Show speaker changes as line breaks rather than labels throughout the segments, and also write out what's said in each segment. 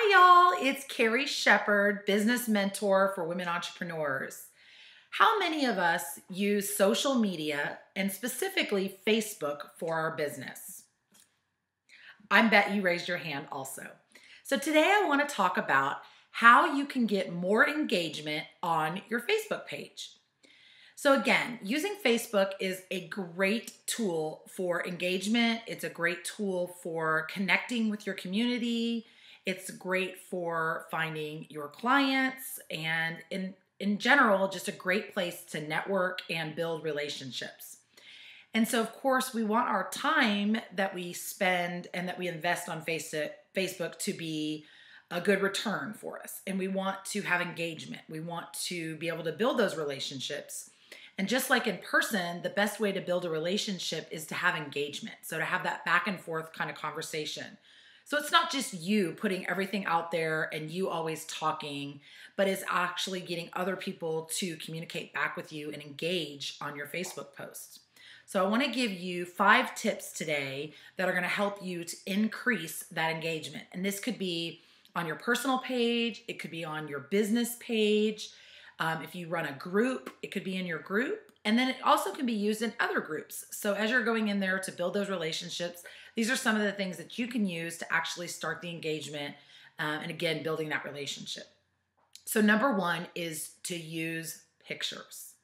Hi, y'all. It's Carrie Shepherd, business mentor for women entrepreneurs. How many of us use social media and specifically Facebook for our business? I bet you raised your hand also. So today I want to talk about how you can get more engagement on your Facebook page. So again, using Facebook is a great tool for engagement. It's a great tool for connecting with your community. It's great for finding your clients and in general, just a great place to network and build relationships. And so of course, we want our time that we spend and that we invest on Facebook to be a good return for us. And we want to have engagement. We want to be able to build those relationships. And just like in person, the best way to build a relationship is to have engagement. So to have that back and forth kind of conversation. So it's not just you putting everything out there and you always talking, but it's actually getting other people to communicate back with you and engage on your Facebook posts. So I want to give you 5 tips today that are going to help you to increase that engagement. And this could be on your personal page. It could be on your business page. If you run a group, it could be in your group. And then it also can be used in other groups. So as you're going in there to build those relationships, these are some of the things that you can use to actually start the engagement and again, building that relationship. So number 1 is to use pictures.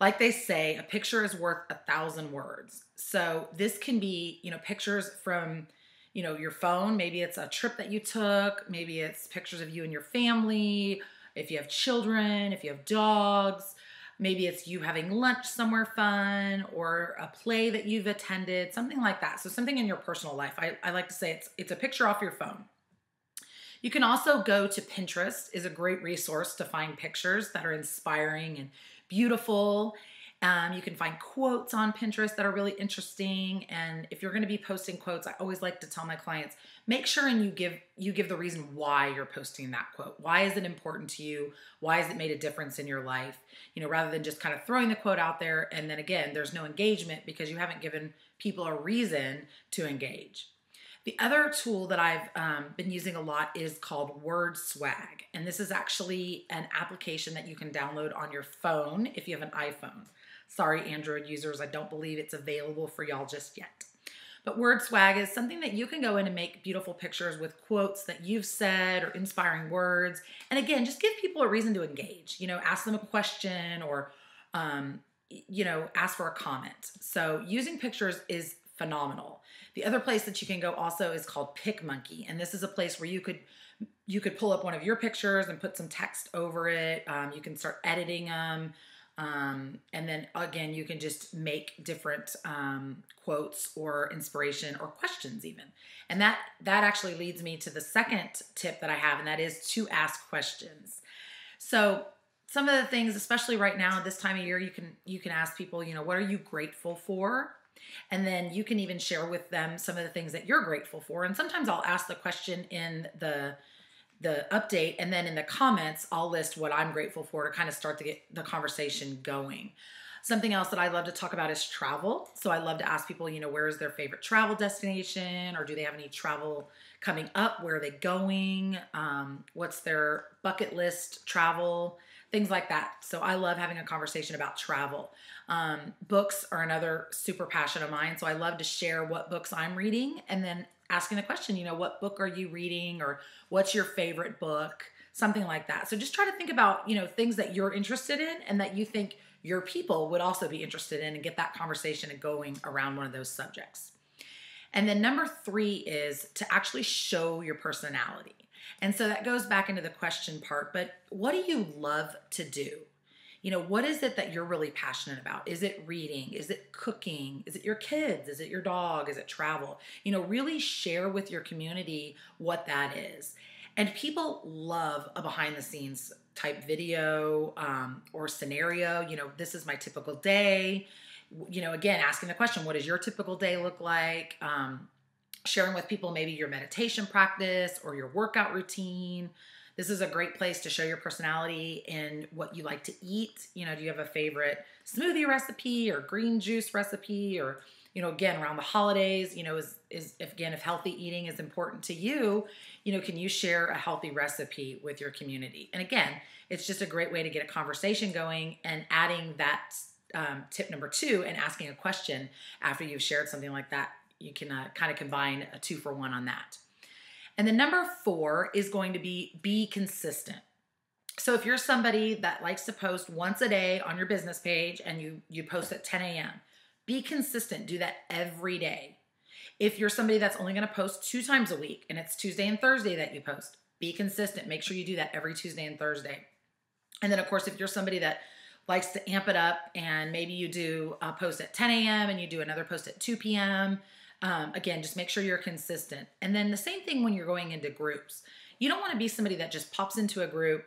Like they say, a picture is worth 1,000 words. So this can be, pictures from, your phone. Maybe it's a trip that you took. Maybe it's pictures of you and your family. If you have children, if you have dogs, maybe it's you having lunch somewhere fun or a play that you've attended, something like that. So something in your personal life. I like to say it's a picture off your phone. You can also go to Pinterest, is a great resource to find pictures that are inspiring and beautiful. You can find quotes on Pinterest that are really interesting. And if you're going to be posting quotes, I always like to tell my clients, make sure and you give the reason why you're posting that quote. Why is it important to you? Why has it made a difference in your life? Rather than just kind of throwing the quote out there and then again, there's no engagement because you haven't given people a reason to engage. The other tool that I've been using a lot is called WordSwag. And this is actually an application that you can download on your phone if you have an iPhone. Sorry, Android users, I don't believe it's available for y'all just yet. But WordSwag is something that you can go in and make beautiful pictures with quotes that you've said or inspiring words. And again, just give people a reason to engage. Ask them a question or, ask for a comment. So using pictures is phenomenal. The other place that you can go also is called PicMonkey. And this is a place where you could pull up one of your pictures and put some text over it. You can start editing them. And then again, you can just make different quotes or inspiration or questions even. And that actually leads me to the second tip that I have, and that is to ask questions. So some of the things, especially right now, this time of year, you can ask people, what are you grateful for? And then you can even share with them some of the things that you're grateful for. And sometimes I'll ask the question in the update, and then in the comments, I'll list what I'm grateful for to kind of start to get the conversation going. Something else that I love to talk about is travel. So I love to ask people, where is their favorite travel destination, or do they have any travel coming up? Where are they going? What's their bucket list travel? Things like that. So I love having a conversation about travel. Books are another super passion of mine. So I love to share what books I'm reading and then asking the question, what book are you reading or what's your favorite book? Something like that. So just try to think about, things that you're interested in and that you think your people would also be interested in and get that conversation going around one of those subjects. And then number 3 is to actually show your personality. And so that goes back into the question part, but what do you love to do? What is it that you're really passionate about? Is it reading? Is it cooking? Is it your kids? Is it your dog? Is it travel? Really share with your community what that is. And people love a behind the scenes type video or scenario. This is my typical day. Again, asking the question, what does your typical day look like? Sharing with people maybe your meditation practice or your workout routine. This is a great place to show your personality in what you like to eat. Do you have a favorite smoothie recipe or green juice recipe or again, around the holidays, if healthy eating is important to you, can you share a healthy recipe with your community? And again, it's just a great way to get a conversation going, and adding that tip number 2 and asking a question after you've shared something like that. You can kind of combine a 2-for-1 on that. And then number 4 is going to be consistent. So if you're somebody that likes to post once a day on your business page and you post at 10 a.m., be consistent. Do that every day. If you're somebody that's only going to post 2 times a week and it's Tuesday and Thursday that you post, be consistent. Make sure you do that every Tuesday and Thursday. And then, of course, if you're somebody that likes to amp it up and maybe you do a post at 10 a.m. and you do another post at 2 p.m., again, just make sure you're consistent. And then the same thing when you're going into groups. You don't want to be somebody that just pops into a group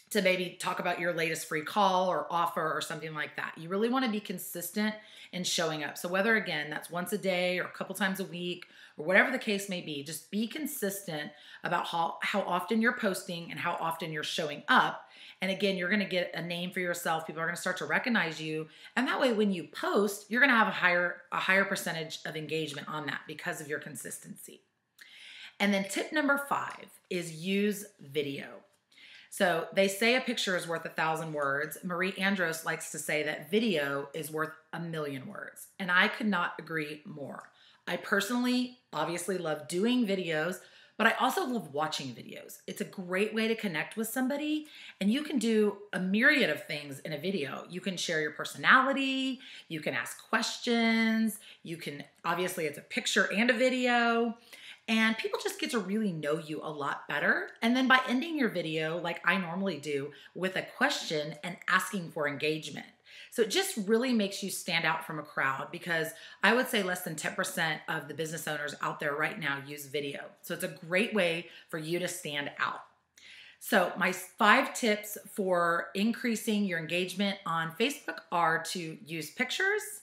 to maybe talk about your latest free call or offer or something like that. You really want to be consistent in showing up. So whether, again, that's once a day or a couple times a week or whatever the case may be, just be consistent about how often you're posting and how often you're showing up. And again, you're going to get a name for yourself. People are going to start to recognize you. And that way, when you post, you're going to have a higher percentage of engagement on that because of your consistency. And then tip number 5 is use video. So they say a picture is worth 1,000 words. Marie Andros likes to say that video is worth 1,000,000 words. And I could not agree more. I personally obviously love doing videos, but I also love watching videos. It's a great way to connect with somebody, and you can do a myriad of things in a video. You can share your personality, you can ask questions, obviously it's a picture and a video, and people just get to really know you a lot better. And then by ending your video, like I normally do, with a question and asking for engagement. So it just really makes you stand out from a crowd, because I would say less than 10% of the business owners out there right now use video. So it's a great way for you to stand out. So my 5 tips for increasing your engagement on Facebook are to use pictures.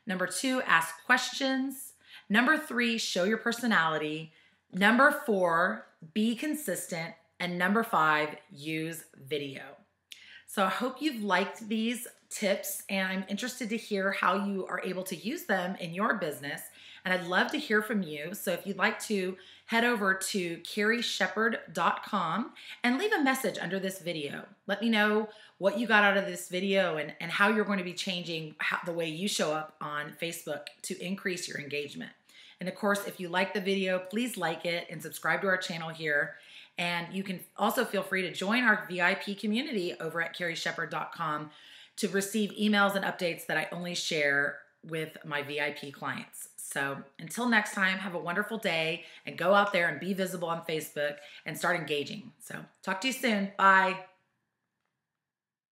Number 2, ask questions. Number 3, show your personality. Number 4, be consistent. And number 5, use video. So I hope you've liked these tips, and I'm interested to hear how you are able to use them in your business. And I'd love to hear from you. So if you'd like to head over to carrieshepherd.com and leave a message under this video. Let me know what you got out of this video and how you're going to be changing the way you show up on Facebook to increase your engagement. And of course, if you like the video, please like it and subscribe to our channel here. And you can also feel free to join our VIP community over at carrieshepherd.com to receive emails and updates that I only share with my VIP clients. So until next time, have a wonderful day and go out there and be visible on Facebook and start engaging. So talk to you soon. Bye.